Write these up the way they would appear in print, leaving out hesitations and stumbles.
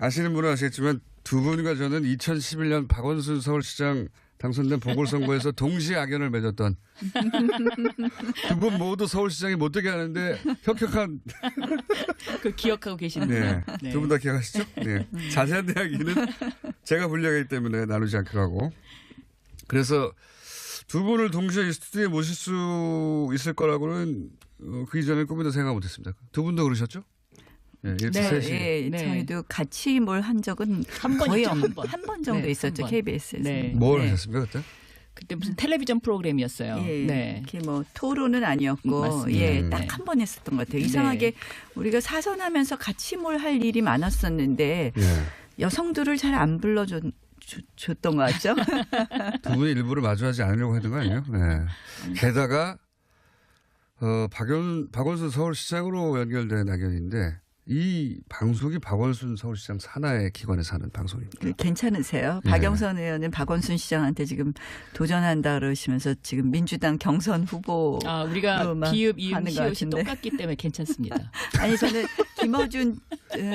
아시는 분은 아시겠지만 두 분과 저는 2011년 박원순 서울시장 당선된 보궐선거에서 동시에 악연을 맺었던 두 분 모두 서울시장이 못되게 하는데 혁혁한 그 기억하고 계시는군요. 네. 네. 두 분 다 기억하시죠? 네. 자세한 이야기는 제가 분량이기 때문에 나누지 않기로 하고 그래서 두 분을 동시에 이 스튜디오에 모실 수 있을 거라고는 그 이전에 꿈에도 생각 못했습니다. 두 분도 그러셨죠? 네, 네, 네. 저희도 같이 뭘 한 적은 거의 한 번 정도 네, 있었죠. KBS에서. 네. 뭘 하셨습니까 그때? 그때 무슨 텔레비전 프로그램이었어요. 예, 네. 이렇게 뭐 토론은 아니었고, 맞습니다. 예, 딱 한 번 했었던 것 같아요. 이상하게 우리가 사선하면서 같이 뭘 할 일이 많았었는데 여성들을 잘 안 불러줬던 것 같죠? 두 분이 일부러 마주하지 않으려고 했던 거 아니에요? 네. 게다가 박원순 서울시장으로 연결된 악연인데 이 방송이 박원순 서울시장 산하의 기관에서 하는 방송입니다. 괜찮으세요? 박영선 의원은 박원순 시장한테 지금 도전한다 그러시면서 지금 민주당 경선 후보. 우리가 비읍, 이음, 시옷이 똑같기 때문에 괜찮습니다. 아니 저는 김어준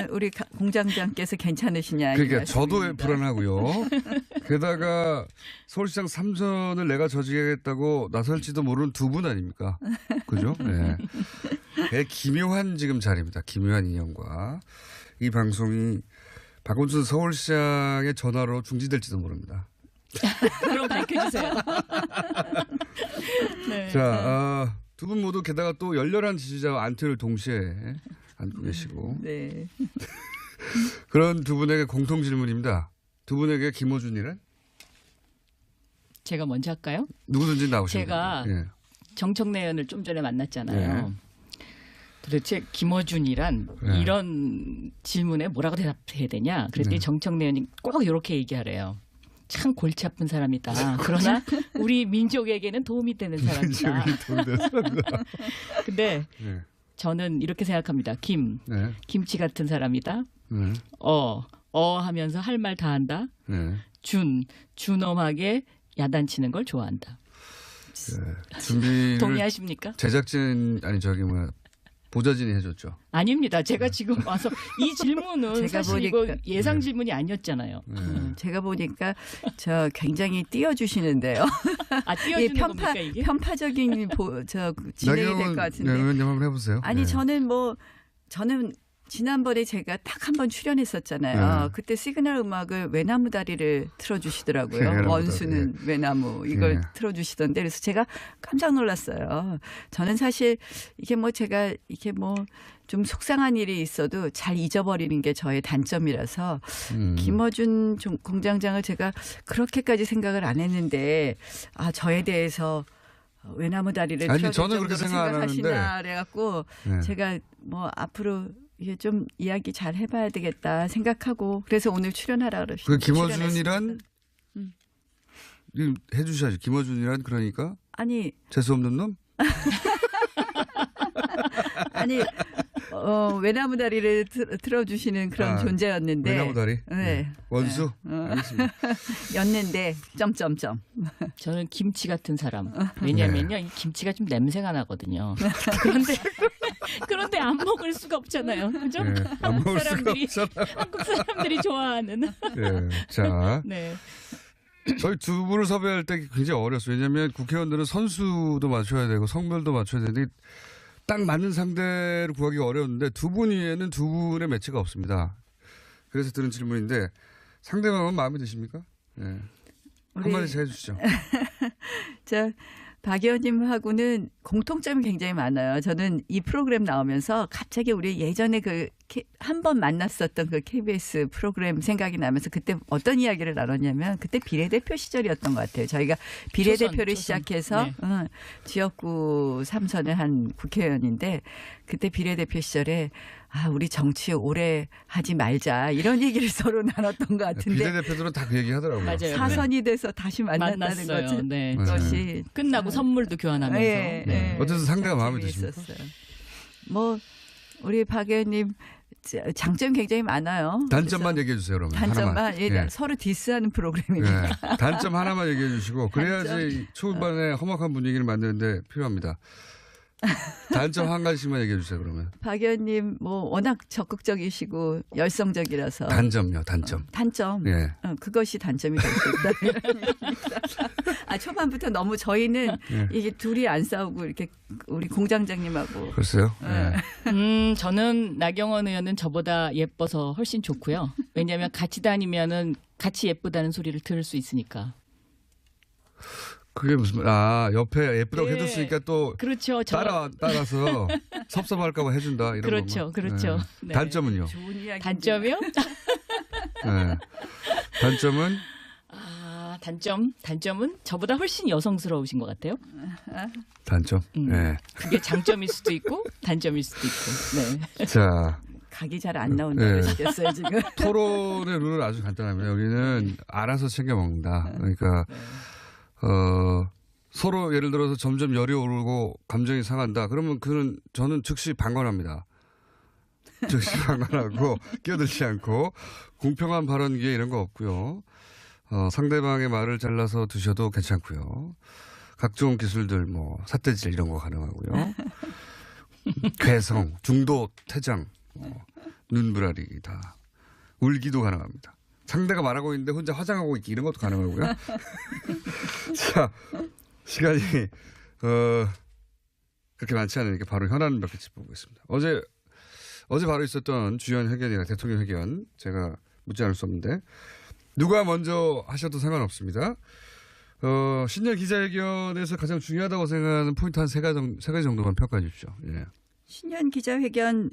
우리 공장장께서 괜찮으시냐. 그러니까 저도 불안하고요. 게다가 서울시장 3선을 내가 저지하겠다고 나설지도 모르는 두 분 아닙니까? 그죠? 네. 기묘한 지금 자리입니다. 기묘한 인연과 이 방송이 박원순 서울시장의 전화로 중지될지도 모릅니다. 그럼 밝혀주세요. 네. 자, 두 분 모두 게다가 또 열렬한 지지자와 안티를 동시에 안고 계시고. 네. 그런 두 분에게 공통 질문입니다. 두 분에게 김어준이란? 제가 먼저 할까요? 누구든지 나오시면 제가 정청래 의원을 좀 전에 만났잖아요. 도대체 김어준이란 이런 질문에 뭐라고 대답해야 되냐. 그랬더니 정청래 의원이 꼭 이렇게 얘기하래요. 참 골치 아픈 사람이다. 그러나 우리 민족에게는 도움이 되는 사람이다. 근데 저는 이렇게 생각합니다. 김치 같은 사람이다. 하면서 할 말 다 한다. 준엄하게 야단치는 걸 좋아한다. 준비를 동의하십니까? 제작진 보좌진이 해줬죠. 아닙니다. 제가 지금 와서 이 질문은 사실 이거 예상 질문이 아니었잖아요. 제가 보니까 저 굉장히 띄워주시는데요. 띄워주는 겁니까 이게? 편파적인 진행이 될 것 같은데. 의원님 한번 해보세요. 아니 저는 지난번에 제가 딱 한 번 출연했었잖아요. 그때 시그널 음악을 외나무 다리를 틀어주시더라고요. 원수는 외나무 이걸 틀어주시던데 그래서 제가 깜짝 놀랐어요. 저는 사실 이게 제가 이게 좀 속상한 일이 있어도 잘 잊어버리는 게 저의 단점이라서 김어준 공장장을 제가 그렇게까지 생각을 안 했는데 저에 대해서 외나무 다리를 틀어줄 정도로 생각하시나 그래갖고 제가 앞으로 이게 좀 이야기 잘 해봐야 되겠다 생각하고 그래서 오늘 출연하라 그러시죠. 김어준이란 해주셔야죠. 김어준이란 그러니까 재수없는 놈? 아니 외나무 다리를 틀어주시는 그런 존재였는데. 외나무 다리? 네. 원수? 알겠습니다. 였는데 점점점. 저는 김치 같은 사람. 왜냐면요. 이 김치가 좀 냄새가 나거든요. 그런데 안 먹을 수가 없잖아요. 그죠? 안 먹을 수가 없잖아요. 한국 사람들이 좋아하는. 자. 저희 두 분을 섭외할 때 굉장히 어려웠어요. 왜냐하면 국회의원들은 선수도 맞춰야 되고 성별도 맞춰야 되는데 딱 맞는 상대를 구하기가 어려웠는데 두 분 위에는 두 분의 매치가 없습니다. 그래서 드는 질문인데 상대방은 마음에 드십니까? 한마디씩 해주시죠. 박 의원님하고는 공통점이 굉장히 많아요. 저는 이 프로그램 나오면서 갑자기 우리 예전에 한 번 만났었던 그 KBS 프로그램 생각이 나면서 그때 어떤 이야기를 나눴냐면 그때 비례대표 시절이었던 것 같아요. 저희가 비례대표를 시작해서 지역구 3선을 한 국회의원인데 그때 비례대표 시절에 우리 정치 오래 하지 말자 이런 얘기를 서로 나눴던 것 같은데 비례대표들은 다 그 얘기 하더라고요. 맞아요. 사선이 돼서 다시 만났다는 것이 끝나고 선물도 교환하면서 어쨌든 상대가 마음에 드십니까? 우리 박 의원님 장점이 굉장히 많아요. 단점만 얘기해 주세요. 그러면 단점만 서로 디스하는 프로그램입니다. 단점 하나만 얘기해 주시고 그래야지 초반에 험악한 분위기를 만드는데 필요합니다. 단점 한 가지씩만 얘기해 주세요, 그러면. 박 의원님 뭐 워낙 적극적이시고 열성적이라서. 단점요, 단점. 단점. 예. 그것이 단점이 될 수 있다. 아, 초반부터 너무 저희는 예. 이게 둘이 안 싸우고 이렇게 우리 공장장님하고. 글쎄요. 예. 저는 나경원 의원은 저보다 예뻐서 훨씬 좋고요. 왜냐하면 같이 다니면은 같이 예쁘다는 소리를 들을 수 있으니까. 그게 무슨 옆에 예쁘다고 예. 해줬으니까 또 그렇죠. 따라서 섭섭할까봐 해준다 이런 그렇죠, 거만. 그렇죠. 네. 네. 단점은요? 좋은 이야기. 단점이요? 네. 단점은 단점은 저보다 훨씬 여성스러우신 것 같아요. 단점. 네. 그게 장점일 수도 있고 단점일 수도 있고. 네. 자, 각이 잘 안 나온다고 네. 하시겠어요 지금. 토론의 룰은 아주 간단합니다. 여기는 알아서 챙겨 먹는다. 그러니까 서로 예를 들어서 점점 열이 오르고 감정이 상한다. 그러면 저는 즉시 방관합니다. 즉시 방관하고 끼어들지 않고 공평한 발언 기회 이런 거 없고요. 상대방의 말을 잘라서 드셔도 괜찮고요. 각종 기술들 뭐 삿대질 이런 거 가능하고요. 괴성, 중도 퇴장, 눈부라리 다 울기도 가능합니다. 상대가 말하고 있는데 혼자 화장하고 있기 이런 것도 가능하고요. 자, 시간이 그렇게 많지 않으니까 바로 현안 몇 개 짚어보겠습니다. 어제 바로 있었던 주연 회견이나 대통령 회견 제가 묻지 않을 수 없는데 누가 먼저 하셔도 상관없습니다. 신년 기자회견에서 가장 중요하다고 생각하는 포인트 한 세 가지 정도만 평가해 주십시오. 예. 신년 기자회견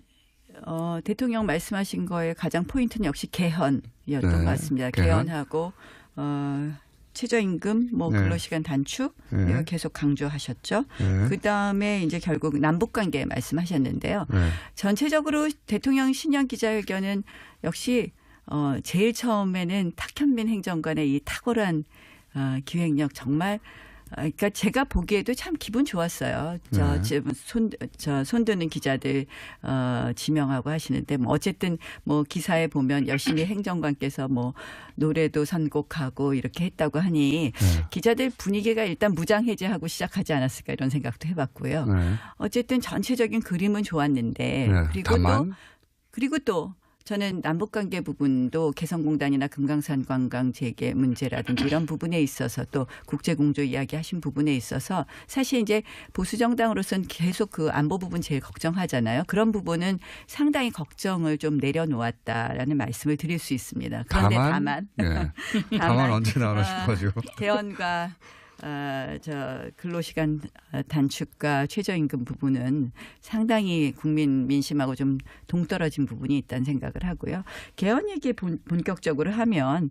대통령 말씀하신 거에 가장 포인트는 역시 개헌이었던 것 같습니다. 개헌하고 최저임금, 근로시간 단축 이거 계속 강조하셨죠. 그다음에 이제 결국 남북관계 말씀하셨는데요. 전체적으로 대통령 신년 기자회견은 역시 제일 처음에는 탁현민 행정관의 이 탁월한 기획력 정말 그러니까 제가 보기에도 참 기분 좋았어요. 손드는 기자들 지명하고 하시는데 어쨌든 기사에 보면 열심히 행정관께서 노래도 선곡하고 이렇게 했다고 하니 기자들 분위기가 일단 무장 해제하고 시작하지 않았을까 이런 생각도 해봤고요. 어쨌든 전체적인 그림은 좋았는데 그리고 또 저는 남북관계 부분도 개성공단이나 금강산 관광 재개 문제라든지 이런 부분에 있어서 또 국제공조 이야기하신 부분에 있어서 사실 이제 보수정당으로서는 계속 그 안보 부분 제일 걱정하잖아요. 그런 부분은 상당히 걱정을 좀 내려놓았다라는 말씀을 드릴 수 있습니다. 그런데 다만 언제 나오나 싶어가지고. 개헌과 근로시간 단축과 최저임금 부분은 상당히 국민 민심하고 좀 동떨어진 부분이 있다는 생각을 하고요. 개헌 얘기 본격적으로 하면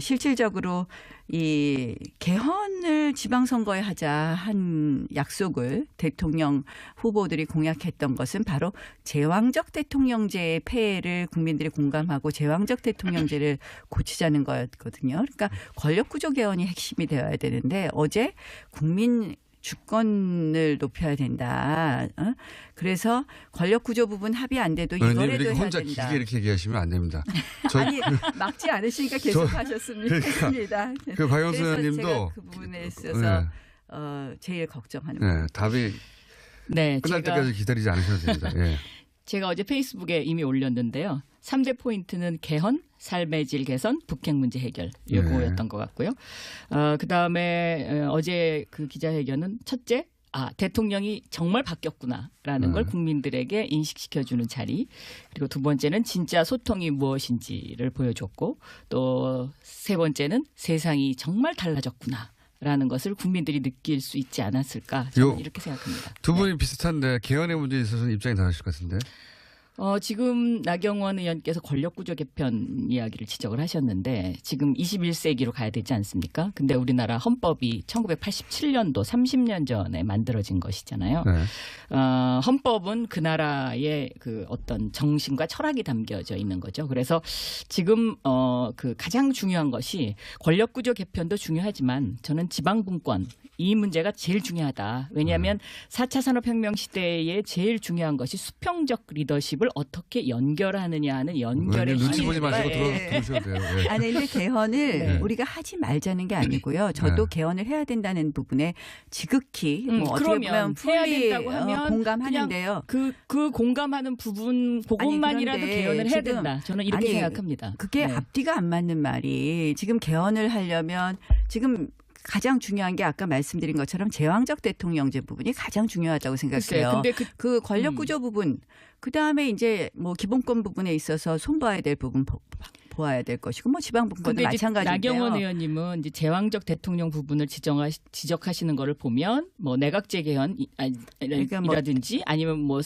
실질적으로 이 개헌을 지방선거에 하자 한 약속을 대통령 후보들이 공약했던 것은 바로 제왕적 대통령제의 폐해를 국민들이 공감하고 제왕적 대통령제를 고치자는 거였거든요. 그러니까 권력구조 개헌이 핵심이 되어야 되는데 어제 국민 주권을 높여야 된다. 그래서 권력구조 부분 합의 안 돼도 이거라도 해야 된다. 혼자 길게 이렇게 얘기하시면 안 됩니다. 아니 막지 않으시니까 계속 하셨습니다. 그 박영수 의원님도 제가 그 부분에 있어서 제일 걱정하는 부분. 답이 끝날 때까지 기다리지 않으셔도 됩니다. 예. 제가 어제 페이스북에 이미 올렸는데요. 3대 포인트는 개헌, 삶의 질 개선, 북핵 문제 해결 요거였던 것 같고요. 그다음에 어제 그 기자회견은 첫째, 대통령이 정말 바뀌었구나라는 걸 국민들에게 인식시켜주는 자리. 그리고 두 번째는 진짜 소통이 무엇인지를 보여줬고 또 세 번째는 세상이 정말 달라졌구나라는 것을 국민들이 느낄 수 있지 않았을까 저는 이렇게 생각합니다. 두 분이 비슷한데 개헌의 문제에 있어서는 입장이 다르실 것 같은데. 지금 나경원 의원께서 권력구조 개편 이야기를 지적을 하셨는데 지금 21세기로 가야 되지 않습니까? 근데 우리나라 헌법이 1987년도 30년 전에 만들어진 것이잖아요. 헌법은 그 나라의 그 어떤 정신과 철학이 담겨져 있는 거죠. 그래서 지금 그 가장 중요한 것이 권력구조 개편도 중요하지만 저는 지방분권 이 문제가 제일 중요하다. 왜냐하면 4차 산업혁명 시대에 제일 중요한 것이 수평적 리더십을 방법을 어떻게 연결하느냐 하는 연결의 눈치 보지 힘이 마시고 들어오셔도 돼요. 네. 아니 근데 개헌을 네. 우리가 하지 말자는 게 아니고요. 저도 네. 개헌을 해야 된다는 부분에 지극히 뭐 어떻게 보면 그러면 해야 풀리 된다고 하면 공감하는데요. 그 공감하는 부분 그것만이라도 그런데 개헌을 해야 지금 된다. 저는 이렇게 아니, 생각합니다. 그게 네. 앞뒤가 안 맞는 말이 지금 개헌을 하려면 지금 가장 중요한 게 아까 말씀드린 것처럼 제왕적 대통령제 부분이 가장 중요하다고 생각해요. 근데 그 권력 구조 부분, 그 다음에 이제 뭐 기본권 부분에 있어서 손봐야 될 부분 보아야 될 것이고 뭐 지방분권도 마찬가지인데요. 나경원 의원님은 이제 제왕적 대통령 부분을 지적하시는 거를 보면 뭐 내각제 개헌이라든지 아니면 뭐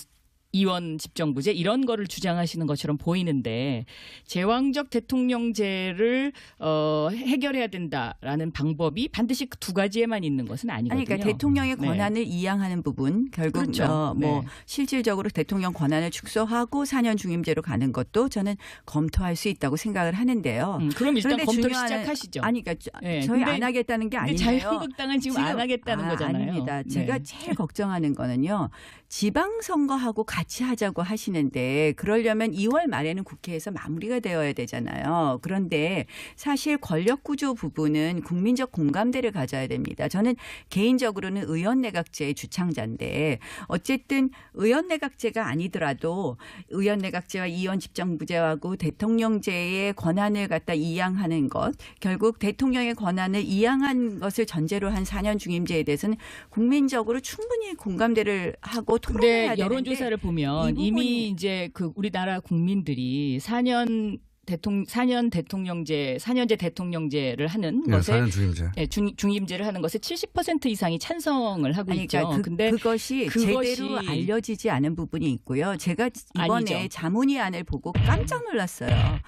이원 집정부제 이런 거를 주장하시는 것처럼 보이는데 제왕적 대통령제를 해결해야 된다라는 방법이 반드시 그 두 가지에만 있는 것은 아니거든요. 그러니까 대통령의 권한을 이양하는 부분 결국 그렇죠. 뭐 실질적으로 대통령 권한을 축소하고 4년 중임제로 가는 것도 저는 검토할 수 있다고 생각을 하는데요. 그럼 일단 그런데 검토를 중요한- 시작하시죠. 아니 그러니까 네, 저희 근데- 안 하겠다는 게 근데 아니에요. 자유한국당은 지금 안 하겠다는 거잖아요. 아닙니다. 제가 네. 제일 걱정하는 거는요. 지방선거하고 같이 하자고 하시는데 그러려면 2월 말에는 국회에서 마무리가 되어야 되잖아요. 그런데 사실 권력구조 부분은 국민적 공감대를 가져야 됩니다. 저는 개인적으로는 의원내각제의 주창자인데 어쨌든 의원내각제가 아니더라도 의원내각제와 이원집정부제하고 대통령제의 권한을 갖다 이양하는 것 결국 대통령의 권한을 이양한 것을 전제로 한 4년 중임제에 대해서는 국민적으로 충분히 공감대를 하고 토론해야 근데 되는데 여론조사를 보면 이미 이제 그 우리나라 국민들이 4년제 대통령제를 하는 것에 4년 중임제. 중임제를 하는 것에 70% 이상이 찬성을 하고 아니, 있죠. 그러니까 근데 그것이 제대로 알려지지 않은 부분이 있고요. 제가 이번에 아니죠. 자문위안을 보고 깜짝 놀랐어요.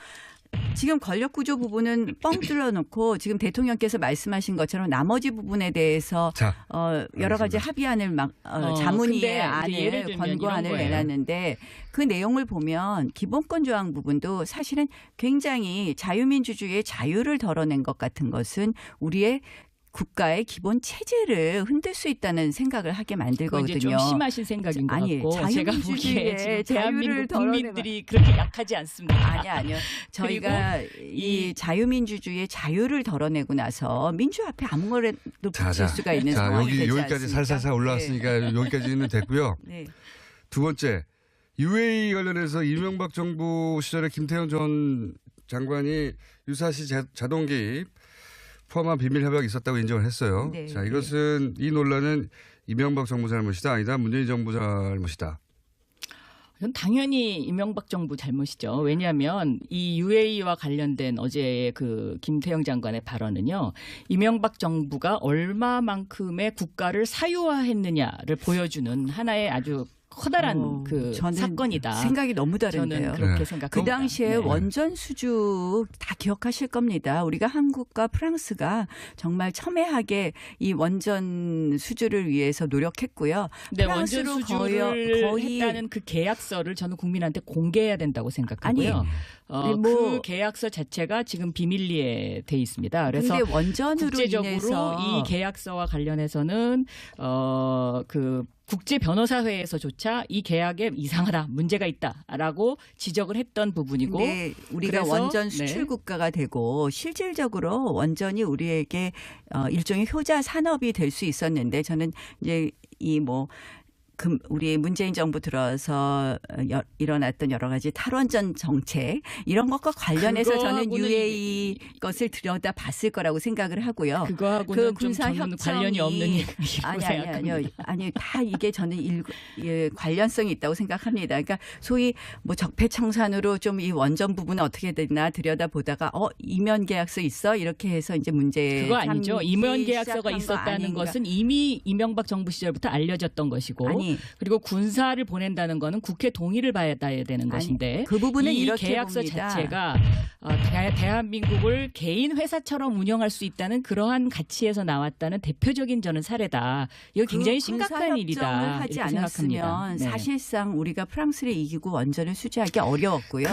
지금 권력구조 부분은 뻥 뚫어놓고 지금 대통령께서 말씀하신 것처럼 나머지 부분에 대해서 자, 여러 가지 합의안을 막 자문위의 근데 예를 안을 들면 권고안을 이런 거예요. 내놨는데 그 내용을 보면 기본권 조항 부분도 사실은 굉장히 자유민주주의의 자유를 덜어낸 것 같은 것은 우리의 국가의 기본 체제를 흔들 수 있다는 생각을 하게 만들거든요. 이제 좀 심하신 생각인 것 아니, 같고 제가 보기에 자유민주주의의 지금 자유를 대한민국 덜어내면- 국민들이 그렇게 약하지 않습니다. 아니요. 저희가 이 자유민주주의의 자유를 덜어내고 나서 민주 앞에 아무거나 붙일 수가 있는 상황이 되지 여기까지 않습니까? 살살살 올라왔으니까 여기까지는 됐고요. 네. 두 번째, UAE 관련해서 이명박 정부 시절에 김태형 전 장관이 유사시 자동 개입 포함한 비밀 협약이 있었다고 인정을 했어요. 네. 자, 이것은 이 논란은 이명박 정부 잘못이다 아니다 문재인 정부 잘못이다. 이건 당연히 이명박 정부 잘못이죠. 왜냐하면 이 UAE와 관련된 어제의 그 김태형 장관의 발언은요. 이명박 정부가 얼마만큼의 국가를 사유화했느냐를 보여주는 하나의 아주 커다란 그 저는 사건이다. 생각이 너무 다른데요. 저는 그렇게 네. 생각합니다. 그 당시에 네. 원전 수주 다 기억하실 겁니다. 우리가 한국과 프랑스가 정말 첨예하게 이 원전 수주를 위해서 노력했고요. 네, 프랑스로 원전 수주를 거의 했다는 그 계약서를 저는 국민한테 공개해야 된다고 생각하고요. 아니, 그 계약서 자체가 지금 비밀리에 돼 있습니다. 그래서 근데 원전으로 국제적으로 인해서 이 계약서와 관련해서는 그 국제 변호사회에서조차 이 계약에 이상하다, 문제가 있다라고 지적을 했던 부분이고. 근데 우리가 그래서, 원전 수출 국가가 되고 실질적으로 원전이 우리에게 일종의 효자 산업이 될 수 있었는데 저는 이제 우리 문재인 정부 들어서 일어났던 여러 가지 탈원전 정책 이런 것과 관련해서 저는 UAE 것을 들여다봤을 거라고 생각을 하고요. 그거하고는 좀 군사 저는 협정이 관련이 없는 얘기라고 생각합니다. 아니 다 이게 저는 관련성이 있다고 생각합니다. 그러니까 소위 뭐 적폐청산으로 좀 이 원전 부분은 어떻게 되나 들여다보다가 이면 계약서 있어 이렇게 해서 이제 문제 그거 아니죠. 이면 계약서가 시작한 거 있었다는 아닌가. 것은 이미 이명박 정부 시절부터 알려졌던 것이고 아니, 그리고 군사를 보낸다는 거는 국회 동의를 받아야 되는 것인데 그 부분은 이 이렇게 계약서 봅니다. 자체가 대한민국을 개인 회사처럼 운영할 수 있다는 그러한 가치에서 나왔다는 대표적인 저는 사례다. 이거 굉장히 심각한 일이다. 하지 이렇게 생각합니다. 않았으면 네. 사실상 우리가 프랑스를 이기고 원전을 수주하기 어려웠고요.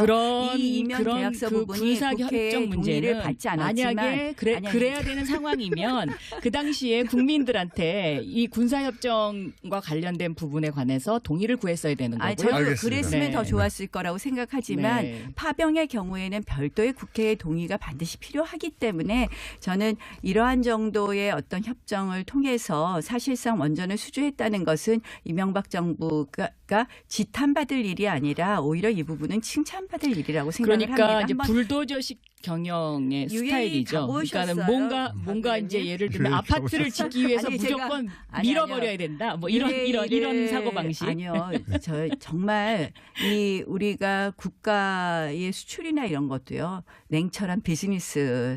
이 이면 계약서 그 부분이 군사 국회의 협정 동의를 문제는 받지 않았지만 만약에 그래야 되는 상황이면 그 당시에 국민들한테 이 군사 협정과 관련된 부분에 관해서 동의를 구했어야 되는 거고요. 저도 알겠습니다. 그랬으면 네. 더 좋았을 거라고 생각하지만 네. 파병의 경우에는 별도의 국회의 동의가 반드시 필요하기 때문에 저는 이러한 정도의 어떤 협정을 통해서 사실상 원전을 수주했다는 것은 이명박 정부가 지탄받을 일이 아니라 오히려 이 부분은 칭찬받을 일이라고 생각을 그러니까 합니다. 이제 한번 불도저식 경영의 UAE 스타일이죠. 가보셨어요? 그러니까 뭔가 이제 예를 들면 UAE 아파트를 짓기 위해서 아니, 제가- 무조건 아니, 밀어버려야 된다. 뭐 이런 UAE를 사고 방식. 아니요, 저 정말 이 우리가 국가의 수출이나 이런 것도요 냉철한 비즈니스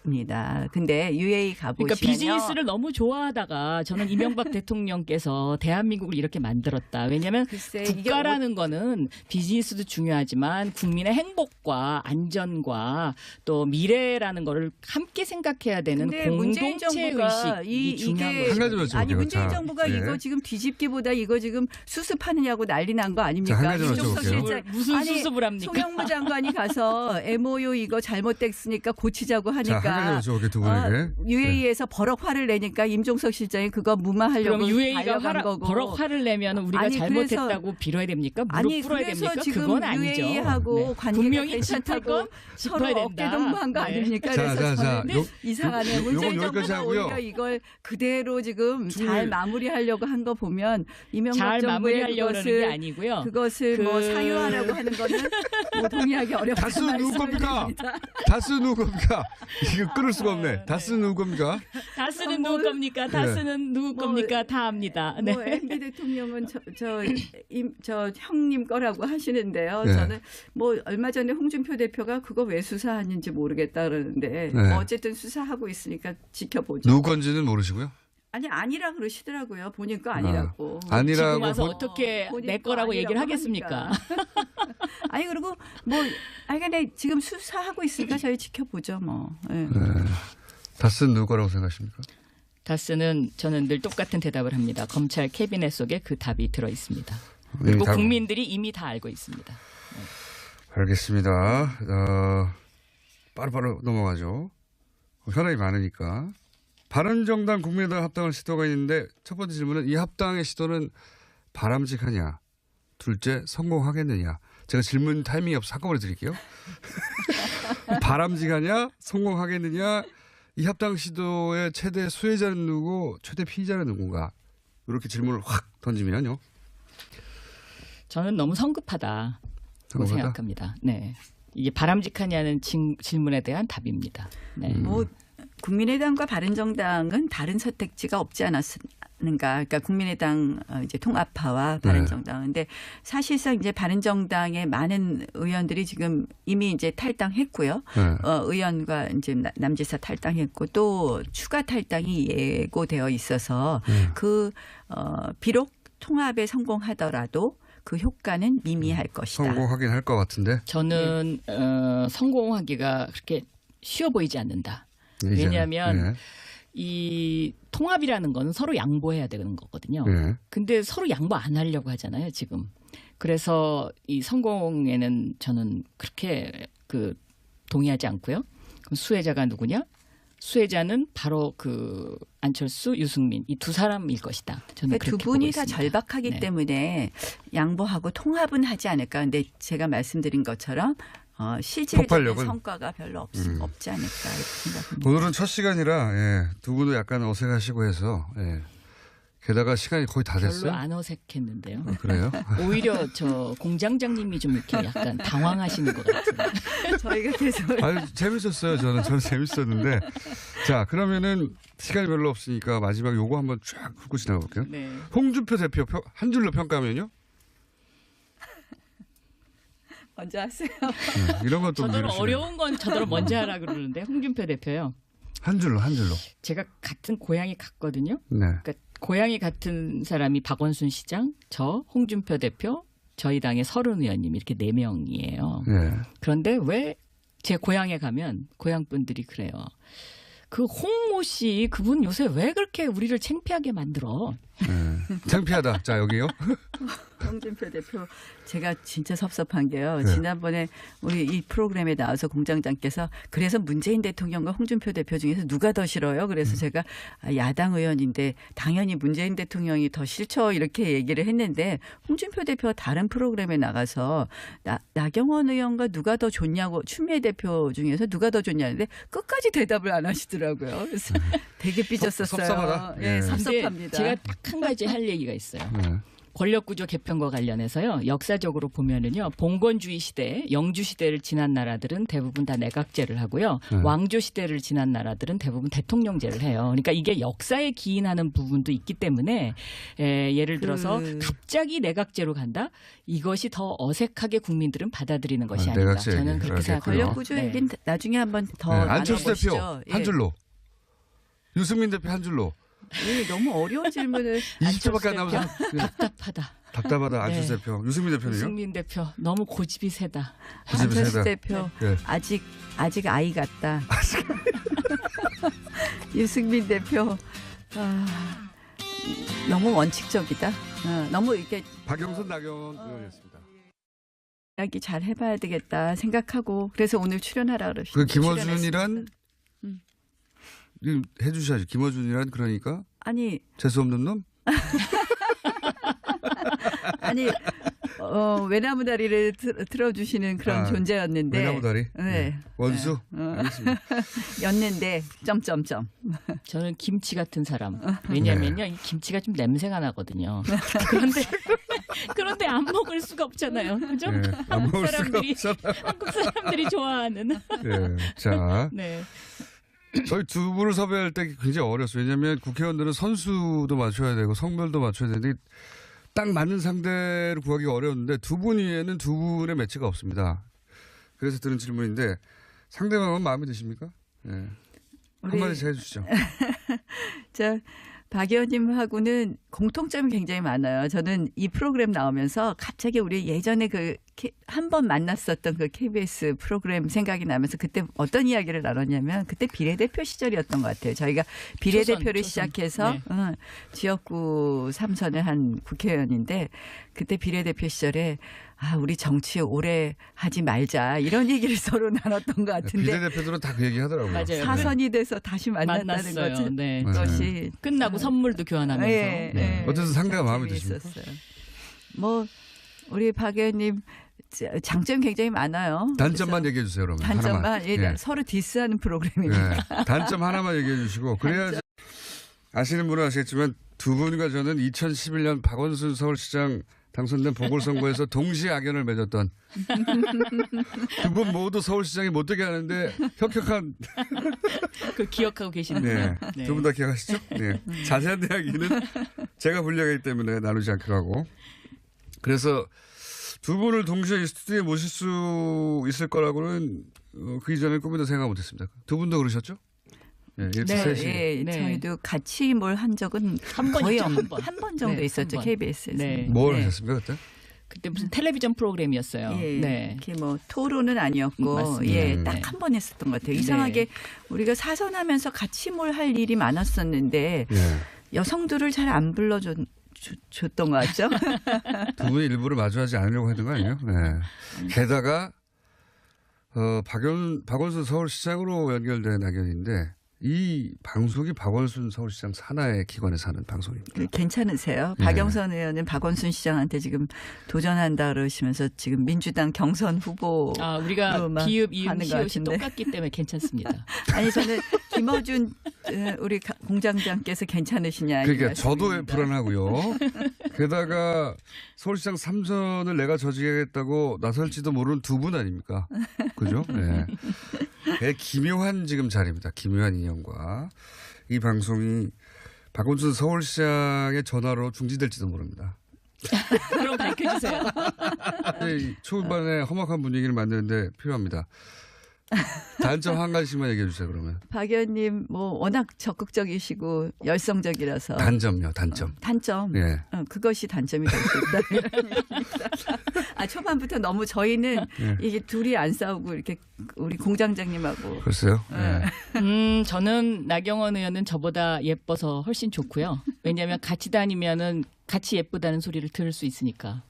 입니다. 근데 UAE 가보시면요. 그러니까 비즈니스를 너무 좋아하다가 저는 이명박 대통령께서 대한민국을 이렇게 만들었다. 왜냐하면 글쎄, 국가라는 거는 비즈니스도 중요하지만 국민의 행복과 안전과 또 미래라는 거를 함께 생각해야 되는 근데 문재인 공동체 정부가 의식이 중요한 이게 거죠. 한 가지만 여쭤볼게요. 아니 문재인 자, 정부가 예. 이거 지금 뒤집기보다 이거 지금 수습하느냐고 난리 난 거 자, 아닙니까? 한 가지만 이종석 여쭤볼게요. 실장 무슨 아니, 수습을 합니까? 송영무 장관이 가서 MOU 이거 잘못됐으니까 고치자고 자, 하니까 한 가지 여쭤볼게요. 두 분에게. UAE에서 버럭 화를 내니까 임종석 실장이 그거 무마하려고 그럼 UAE가 달려간 거고. 버럭 화를 내면 우리가 아니, 잘못했다고 빌어야 됩니까? 무릎 아니 꿇어야 그래서 됩니까? 지금 그건 아니죠. UAE하고 관계가 분명히 괜찮다고 짚을 건 서로 짚어야 어깨 된다. 동무한 거 네. 아닙니까? 자, 그래서 자, 저는 요- 이상하네요. 요건 문재인 여기까지 정부가 하고요. 오히려 이걸 그대로 지금 중에- 잘 마무리하려고 한 거 보면 이명박 잘 정부의 마무리하려고 하는 게 그것을 아니고요. 그것을 뭐 그- 사유하라고 하는 거는 뭐 동의하기 어렵다. 다스 누구 겁니까? 다스 누구 겁니까? 이거 끊을 수가 없네. 네. 다스 누구 겁니까? 다스는 뭐- 누구 겁니까? 다스는 누구 뭐- 겁니까? 다 압니다. 네. 뭐 MB 대통령은 저 형님 거라고 하시는데요. 네. 저는 뭐 얼마 전에 홍준표 대표가 그거 왜 수사하는지 모르겠다 그러는데 네. 뭐 어쨌든 수사하고 있으니까 지켜보죠. 누구 건지는 모르시고요? 아니 아니라 그러시더라고요. 보니까 아니라고. 아니라고 지금 와서 본- 어떻게 보니까 내 거라고 얘기를 아니라고 하겠습니까? 하니까. 아니 그리고 뭐 아니 근데 지금 수사하고 있으니까 저희 지켜보죠 뭐. 예. 다스는 누구 거라고 생각하십니까? 다스는 저는 늘 똑같은 대답을 합니다. 검찰 캐비넷 속에 그 답이 들어 있습니다. 그리고 다- 국민들이 이미 다 알고 있습니다. 알겠습니다. 바로바로 넘어가죠. 현안이 많으니까. 바른정당 국민의당 합당을 시도가 있는데 첫 번째 질문은 이 합당의 시도는 바람직하냐? 둘째, 성공하겠느냐? 제가 질문 타이밍이 없어서 한꺼번에 드릴게요. 바람직하냐? 성공하겠느냐? 이 합당 시도의 최대 수혜자는 누구? 최대 피의자는 누군가? 이렇게 질문을 확 던지면요. 저는 너무 성급하다고 성급하다? 생각합니다. 네. 이게 바람직하냐는 질문에 대한 답입니다. 네. 뭐 국민의당과 바른정당은 다른 선택지가 없지 않았는가. 그러니까 국민의당 이제 통합파와 바른정당. 근데 사실상 이제 바른정당의 많은 의원들이 지금 이미 이제 탈당했고요. 네. 의원과 이제 남지사 탈당했고 또 추가 탈당이 예고되어 있어서 비록 통합에 성공하더라도 그 효과는 미미할 것이다. 성공하긴 할 것 같은데. 저는 성공하기가 그렇게 쉬워 보이지 않는다. 이제는. 왜냐하면 네. 이 통합이라는 건 서로 양보해야 되는 거거든요. 네. 근데 서로 양보 안 하려고 하잖아요, 지금. 그래서 이 성공에는 저는 그렇게 동의하지 않고요. 그럼 수혜자가 누구냐? 수혜자는 바로 안철수, 유승민 이 두 사람일 것이다. 저는 그러니까 두 그렇게 분이 보고 다 있습니다. 절박하기 네. 때문에 양보하고 통합은 하지 않을까. 근데 제가 말씀드린 것처럼 실질적인 폭발력은? 성과가 별로 없지 않을까 이렇게 생각합니다. 오늘은 첫 시간이라 두 분도 약간 어색하시고 해서 게다가 시간이 거의 다 됐어요. 별로 안 어색했는데요. 그래요? 오히려 저 공장장님이 좀 이렇게 약간 당황하시는 것 같은데. 저희가 계속 아유, 재밌었어요. 저는 재밌었는데. 자, 그러면은 시간이 별로 없으니까 마지막 요거 한번 쫙 훑고 지나가 볼게요. 네. 홍준표 대표 한 줄로 평가하면요? 먼저 하세요. 이런 것도 저더러 어려운 건 저더러 먼저 하라 그러는데 홍준표 대표요. 한 줄로. 제가 같은 고향이 같거든요. 네. 그러니까 고향이 같은 사람이 박원순 시장, 저 홍준표 대표, 저희 당의 서른 의원님 이렇게 4명이에요. 네. 그런데 왜 제 고향에 가면 고향 분들이 그래요. 그 홍모 씨 그분 요새 왜 그렇게 우리를 창피하게 만들어? 창피하다. 자, 여기요. 홍준표 대표 제가 진짜 섭섭한 게요. 네. 지난번에 우리 이 프로그램에 나와서 공장장께서 그래서 문재인 대통령과 홍준표 대표 중에서 누가 더 싫어요? 그래서 제가 야당 의원인데 당연히 문재인 대통령이 더 싫죠. 이렇게 얘기를 했는데 홍준표 대표가 다른 프로그램에 나가서 나경원 의원과 누가 더 좋냐고 추미애 대표 중에서 누가 더 좋냐는데 끝까지 대답을 안 하시더라고요. 그래서 되게 삐졌었어요. 섭섭하다. 예, 네. 섭섭합니다. 제가 딱 한 가지 할 얘기가 있어요. 네. 권력구조 개편과 관련해서요. 역사적으로 보면은요. 봉건주의 시대, 영주 시대를 지난 나라들은 대부분 다 내각제를 하고요. 왕조 시대를 지난 나라들은 대부분 대통령제를 해요. 그러니까 이게 역사에 기인하는 부분도 있기 때문에 예를 들어서 갑자기 내각제로 간다? 이것이 더 어색하게 국민들은 받아들이는 것이 아닌가. 내각제 저는 얘기. 그렇게 생각해요. 권력구조 얘기는 나중에 한번 더 안철수 나눠보시죠. 대표 예. 한 줄로. 유승민 대표 한 줄로. 예, 너무 어려운 질문을 20초밖에 안 남아서. 답답하다. 답답하다. 안철수 네. 대표. 유승민 대표는요? 유승민 대표 너무 고집이 세다. 고집이 안철수 세다. 대표 예. 아직 아이 같다. 유승민 대표 너무 원칙적이다. 너무 이렇게 박영선 나경원 의원이었습니다. 이야기 잘 해봐야 되겠다 생각하고 그래서 오늘 출연하라 그러시죠. 그 김어준이란 해주셔야죠. 김어준이란 그러니까 아니 재수 없는 놈? 아니 외나무 다리를 틀어주시는 그런 존재였는데 외나무 다리. 네. 원수. 네. 알겠습니다. 였는데 점점점. 저는 김치 같은 사람. 왜냐면요, 이 김치가 좀 냄새가 나거든요. 그런데 안 먹을 수가 없잖아요. 그죠? 네, 안 한국 먹을 수가 사람들이 없잖아. 한국 사람들이 좋아하는. 네. 자, 네. 저희 두 분을 섭외할 때 굉장히 어렸어요. 왜냐하면 국회의원들은 선수도 맞춰야 되고 성별도 맞춰야 되는데 딱 맞는 상대를 구하기가 어려웠는데 두 분 위에는 두 분의 매치가 없습니다. 그래서 드는 질문인데 상대방은 마음에 드십니까? 네. 한마디씩 해주시죠. 자, 박 의원님하고는 공통점이 굉장히 많아요. 저는 이 프로그램 나오면서 갑자기 우리 예전에 한 번 만났었던 그 KBS 프로그램 생각이 나면서 그때 어떤 이야기를 나눴냐면 그때 비례대표 시절이었던 것 같아요. 저희가 비례대표를 초선. 시작해서 네. 지역구 3선을 한 국회의원인데 그때 비례대표 시절에 우리 정치 오래 하지 말자 이런 얘기를 서로 나눴던 것 같은데 비례대표들은 다 그 얘기 하더라고요. 맞아요. 사선이 돼서 다시 만났다는 만났어요. 거죠. 네. 것이 끝나고 선물도 교환하면서. 네, 네. 어쨌든 상대가 마음에 재미있었어요. 드십니까? 뭐 우리 박 의원님 장점이 굉장히 많아요. 단점만 그래서 얘기해 주세요. 그러면 단점만 하나만. 예, 서로 디스하는 프로그램입니다. 네. 단점 하나만 얘기해 주시고 그래야 아시는 분은 아시겠지만 두 분과 저는 2011년 박원순 서울시장 당선된 보궐선거에서 동시에 악연을 맺었던 두 분 모두 서울시장이 못되게 하는데 혁혁한 그 기억하고 계시는군요. 네. 두 분 다 기억하시죠? 네. 자세한 이야기는 제가 분량이기 때문에 나누지 않기로 하고 그래서 두 분을 동시에 이 스튜디오에 모실 수 있을 거라고는 그 이전에 꿈에도 생각 못했습니다. 두 분도 그러셨죠? 네, 이렇게 네, 셋이. 예, 네. 저희도 같이 뭘 한 적은 한 번 거의 있죠, 없는 한 한 번 정도 네, 있었죠 한 번. KBS에서. 네. 뭘 네. 하셨습니까 그때? 그때 무슨 텔레비전 프로그램이었어요. 예, 네. 이렇게 뭐 토론은 아니었고, 맞습니다. 예, 네. 딱 한 번 했었던 것 같아요. 이상하게 우리가 사선하면서 같이 뭘 할 일이 많았었는데 네. 여성들을 잘 안 불러줬던 것 같죠? 두 분이 일부러 마주하지 않으려고 했던 거 아니에요? 네. 게다가 박원순 서울시장으로 연결된 악연인데 이 방송이 박원순 서울시장 산하의 기관에서 하는 방송입니다. 괜찮으세요? 네. 박영선 의원은 박원순 시장한테 지금 도전한다 그러시면서 지금 민주당 경선 후보 우리가 비읍, 이음, 하는 것 시옷이 같은데. 똑같기 때문에 괜찮습니다. 아니 저는 김어준 우리 공장장께서 괜찮으시냐 그러니까 저도 말씀입니다. 불안하고요. 게다가 서울시장 3선을 내가 저지하겠다고 나설지도 모르는 두 분 아닙니까? 그죠? 네. 되게 기묘한 지금 자리입니다. 기묘한 인연과 이 방송이 박원순 서울시장의 전화로 중지될지도 모릅니다. 그럼 밝혀주세요. 초반에 험악한 분위기를 만드는데 필요합니다. 단점 한 가지씩만 얘기해 주세요, 그러면. 박 의원님 뭐 워낙 적극적이시고 열성적이라서. 단점요, 단점. 단점. 예. 그것이 단점이 될 수 있다. 초반부터 너무 저희는 예. 이게 둘이 안 싸우고 이렇게 우리 공장장님하고. 글쎄요. 예. 저는 나경원 의원은 저보다 예뻐서 훨씬 좋고요. 왜냐하면 같이 다니면은 같이 예쁘다는 소리를 들을 수 있으니까.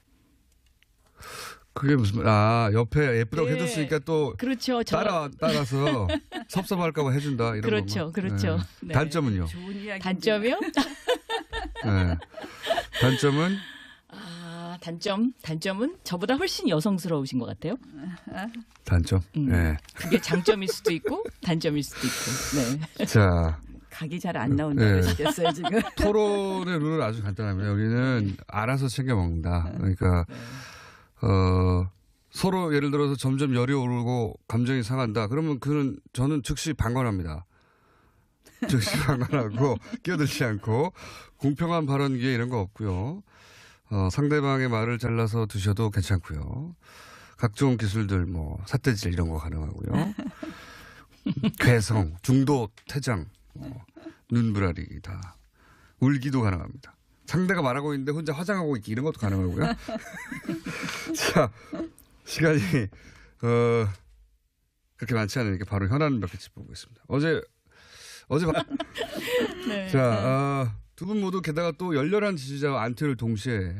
그게 무슨 옆에 예쁘다고 예. 해줬으니까 또 그렇죠. 따라서 섭섭할까봐 해준다 이런 그렇죠, 거만. 그렇죠. 예. 네. 단점은요? 좋은 이야기. 단점이요? 예. 단점은 단점은 저보다 훨씬 여성스러우신 것 같아요. 단점. 예. 그게 장점일 수도 있고 단점일 수도 있고. 네. 자. 각이 잘 안 나온다고 네. 하시겠어요 지금. 토론의 룰은 아주 간단합니다. 여기는 알아서 챙겨 먹는다. 그러니까 서로 예를 들어서 점점 열이 오르고 감정이 상한다. 그러면 저는 즉시 방관합니다. 즉시 방관하고 끼어들지 않고 공평한 발언기에 이런 거 없고요. 상대방의 말을 잘라서 드셔도 괜찮고요. 각종 기술들 뭐 삿대질 이런 거 가능하고요. 괴성, 중도 퇴장, 눈부라리 다 울기도 가능합니다. 상대가 말하고 있는데 혼자 화장하고 있기 이런 것도 가능하고요. 자, 시간이 그렇게 많지 않으니까 바로 현안 몇 개 짚어보겠습니다. 어제 네. 자, 두 분 모두 게다가 또 열렬한 지지자와 안티를 동시에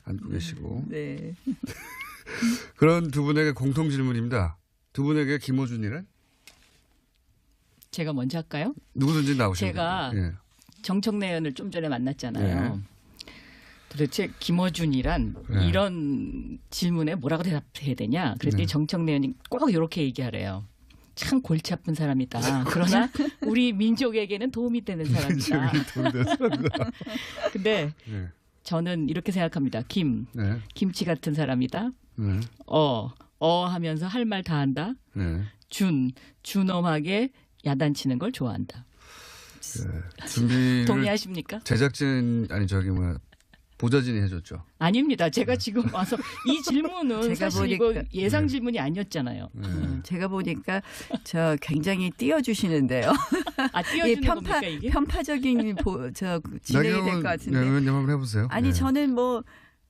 안고 계시고 네. 그런 두 분에게 공통 질문입니다. 두 분에게 김어준이란? 제가 먼저 할까요? 누구든지 나오시면 제가 예. 정청래 의원을 좀 전에 만났잖아요. 네. 도대체 김어준이란 네. 이런 질문에 뭐라고 대답해야 되냐? 그랬더니 네. 정청래 의원이 꼭 이렇게 얘기하래요. 참 골치 아픈 사람이다. 그러나 우리 민족에게는 도움이 되는 사람이다. 근데 네. 저는 이렇게 생각합니다. 네. 김치 같은 사람이다. 네. 하면서 할 말 다 한다. 네. 준엄하게 야단치는 걸 좋아한다. 네. 준비를 동의하십니까? 제작진 보좌진이 해줬죠. 아닙니다. 제가 지금 와서 이 질문은 제가 사실 이거 보니까- 예상 질문이 아니었잖아요. 네. 제가 보니까 저 굉장히 띄워주시는데요. 띄워주는 겁니까 이게? 편파적인 진행이 될 것 같은데. 의원님 한번 해보세요. 아니 네.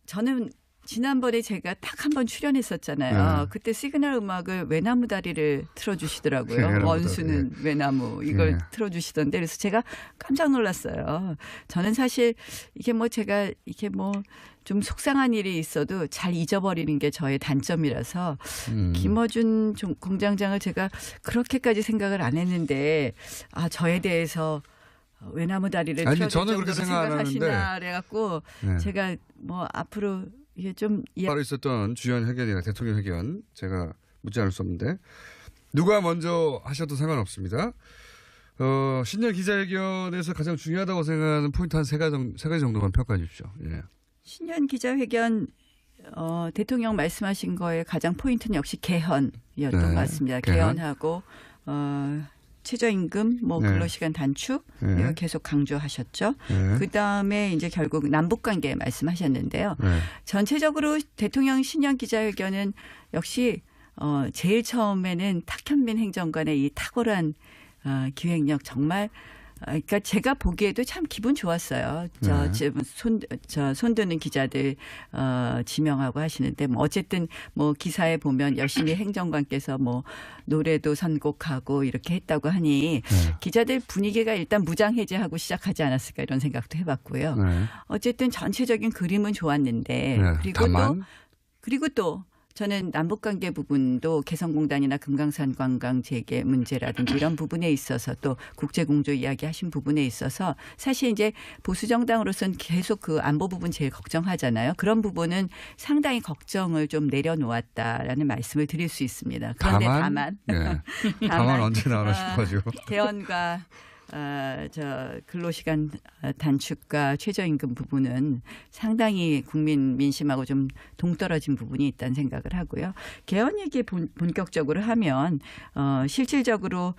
저는 지난번에 제가 딱 한 번 출연했었잖아요. 네. 그때 시그널 음악을 외나무 다리를 틀어주시더라고요. 외나무 원수는 다리. 외나무 이걸 네. 틀어주시던데 그래서 제가 깜짝 놀랐어요. 저는 사실 이게 제가 이게 좀 속상한 일이 있어도 잘 잊어버리는 게 저의 단점이라서 김어준 공장장을 제가 그렇게까지 생각을 안 했는데 저에 대해서 외나무 다리를 아니, 틀어줄 저는 그렇게 정도로 생각 안 하는데. 생각하시나 그래갖고 네. 제가 앞으로 이게 좀 바로 있었던 주연 회견이나 대통령 회견 제가 묻지 않을 수 없는데 누가 먼저 하셔도 상관없습니다. 신년 기자회견에서 가장 중요하다고 생각하는 포인트 한 세 가지 정도만 평가해 주십시오. 예. 신년 기자회견 대통령 말씀하신 거에 가장 포인트는 역시 개헌이었던 네, 것 같습니다. 개헌. 개헌하고 최저임금, 네. 근로시간 단축 네. 이거 계속 강조하셨죠. 네. 그 다음에 이제 결국 남북관계 말씀하셨는데요. 네. 전체적으로 대통령 신년 기자회견은 역시 제일 처음에는 탁현민 행정관의 이 탁월한 기획력 정말 그러니까 제가 보기에도 참 기분 좋았어요. 손드는 기자들 지명하고 하시는데 어쨌든 기사에 보면 열심히 행정관께서 노래도 선곡하고 이렇게 했다고 하니 기자들 분위기가 일단 무장해제하고 시작하지 않았을까 이런 생각도 해봤고요. 네. 어쨌든 전체적인 그림은 좋았는데 네. 다만 그리고 또 저는 남북관계 부분도 개성공단이나 금강산 관광 재개 문제라든지 이런 부분에 있어서 또 국제공조 이야기하신 부분에 있어서 사실 이제 보수정당으로서는 계속 그 안보 부분 제일 걱정하잖아요. 그런 부분은 상당히 걱정을 좀 내려놓았다라는 말씀을 드릴 수 있습니다. 그런데 다만 언제 나오나 싶어가지고 개헌과 근로시간 단축과 최저임금 부분은 상당히 국민 민심하고 좀 동떨어진 부분이 있다는 생각을 하고요. 개헌 얘기 본격적으로 하면 실질적으로